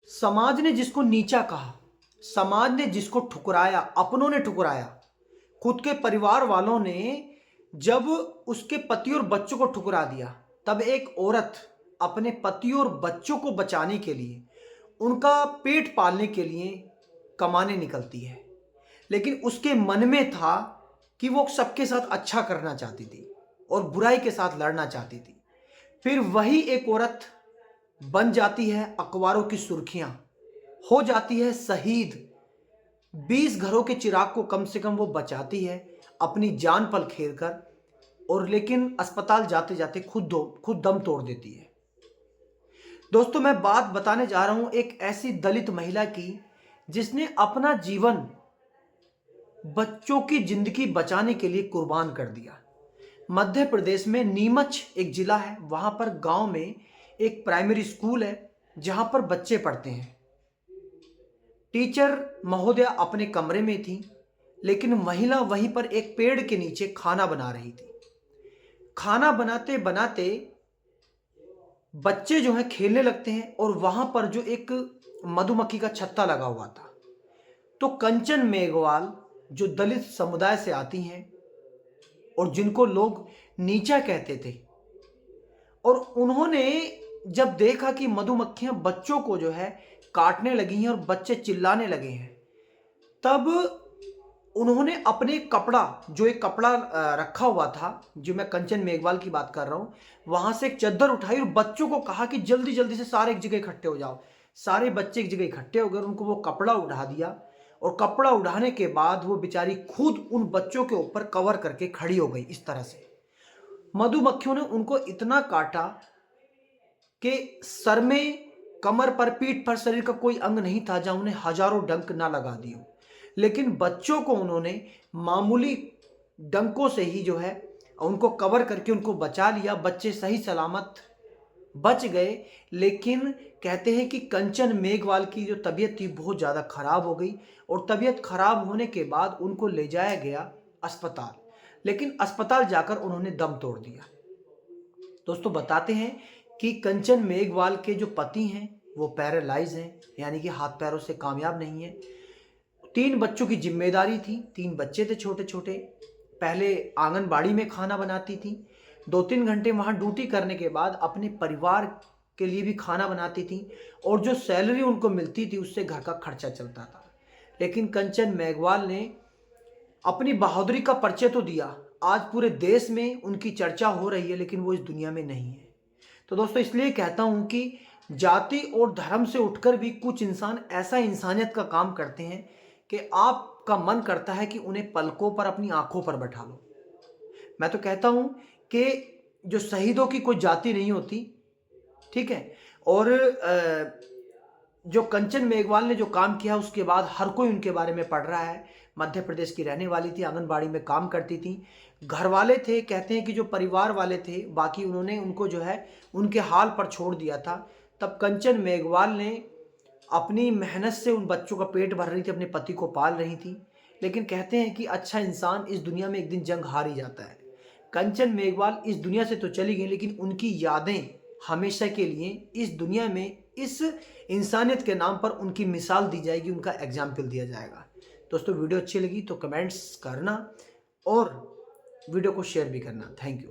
समाज ने जिसको नीचा कहा, समाज ने जिसको ठुकराया, अपनों ने ठुकराया, खुद के परिवार वालों ने जब उसके पति और बच्चों को ठुकरा दिया, तब एक औरत अपने पति और बच्चों को बचाने के लिए, उनका पेट पालने के लिए कमाने निकलती है। लेकिन उसके मन में था कि वो सबके साथ अच्छा करना चाहती थी और बुराई के साथ लड़ना चाहती थी। फिर वही एक औरत बन जाती है अखबारों की सुर्खियां, हो जाती है शहीद। 20 घरों के चिराग को कम से कम वो बचाती है अपनी जान पर खेल कर, और लेकिन अस्पताल जाते जाते खुद दम तोड़ देती है। दोस्तों, मैं बात बताने जा रहा हूं एक ऐसी दलित महिला की जिसने अपना जीवन बच्चों की जिंदगी बचाने के लिए कुर्बान कर दिया। मध्य प्रदेश में नीमच एक जिला है, वहां पर गांव में एक प्राइमरी स्कूल है जहां पर बच्चे पढ़ते हैं। टीचर महोदया अपने कमरे में थी, लेकिन महिला वहीं पर एक पेड़ के नीचे खाना बना रही थी। खाना बनाते बनाते बच्चे जो हैं खेलने लगते हैं, और वहां पर जो एक मधुमक्खी का छत्ता लगा हुआ था, तो कंचन मेघवाल जो दलित समुदाय से आती हैं और जिनको लोग नीचा कहते थे, और उन्होंने जब देखा कि मधुमक्खियां बच्चों को जो है काटने लगी हैं और बच्चे चिल्लाने लगे हैं, तब उन्होंने अपने कपड़ा, जो एक कपड़ा रखा हुआ था, जो मैं कंचन मेघवाल की बात कर रहा हूं, वहां से एक चद्दर उठाई और बच्चों को कहा कि जल्दी जल्दी से सारे एक जगह इकट्ठे हो जाओ। सारे बच्चे एक जगह इकट्ठे हो गए, उनको वो कपड़ा उड़ा दिया, और कपड़ा उड़ाने के बाद वो बेचारी खुद उन बच्चों के ऊपर कवर करके खड़ी हो गई। इस तरह से मधुमक्खियों ने उनको इतना काटा कि सर में, कमर पर, पीठ पर, शरीर का कोई अंग नहीं था जहां उन्हें हजारों डंक ना लगा दिए। लेकिन बच्चों को उन्होंने मामूली डंकों से ही जो है उनको कवर करके उनको बचा लिया। बच्चे सही सलामत बच गए। लेकिन कहते हैं कि कंचन मेघवाल की जो तबीयत थी बहुत ज़्यादा खराब हो गई, और तबीयत खराब होने के बाद उनको ले जाया गया अस्पताल, लेकिन अस्पताल जाकर उन्होंने दम तोड़ दिया। दोस्तों, बताते हैं कि कंचन मेघवाल के जो पति हैं वो पैरालाइज हैं, यानी कि हाथ पैरों से कामयाब नहीं है। 3 बच्चों की जिम्मेदारी थी, 3 बच्चे थे छोटे छोटे। पहले आंगनबाड़ी में खाना बनाती थी, 2-3 घंटे वहां ड्यूटी करने के बाद अपने परिवार के लिए भी खाना बनाती थी, और जो सैलरी उनको मिलती थी उससे घर का खर्चा चलता था। लेकिन कंचन मेघवाल ने अपनी बहादुरी का परिचय तो दिया, आज पूरे देश में उनकी चर्चा हो रही है, लेकिन वो इस दुनिया में नहीं है। तो दोस्तों, इसलिए कहता हूं कि जाति और धर्म से उठकर भी कुछ इंसान ऐसा इंसानियत का काम करते हैं कि आपका मन करता है कि उन्हें पलकों पर, अपनी आंखों पर बैठा लो। मैं तो कहता हूं कि जो शहीदों की कोई जाति नहीं होती, ठीक है। और जो कंचन मेघवाल ने जो काम किया उसके बाद हर कोई उनके बारे में पढ़ रहा है। मध्य प्रदेश की रहने वाली थी, आंगनबाड़ी में काम करती थी, घर वाले थे, कहते हैं कि जो परिवार वाले थे बाकी उन्होंने उनको जो है उनके हाल पर छोड़ दिया था। तब कंचन मेघवाल ने अपनी मेहनत से उन बच्चों का पेट भर रही थी, अपने पति को पाल रही थी। लेकिन कहते हैं कि अच्छा इंसान इस दुनिया में एक दिन जंग हार ही जाता है। कंचन मेघवाल इस दुनिया से तो चली गई, लेकिन उनकी यादें हमेशा के लिए इस दुनिया में, इस इंसानियत के नाम पर उनकी मिसाल दी जाएगी, उनका एग्जाम्पल दिया जाएगा। दोस्तों, वीडियो अच्छी लगी तो कमेंट्स करना और वीडियो को शेयर भी करना। Thank you.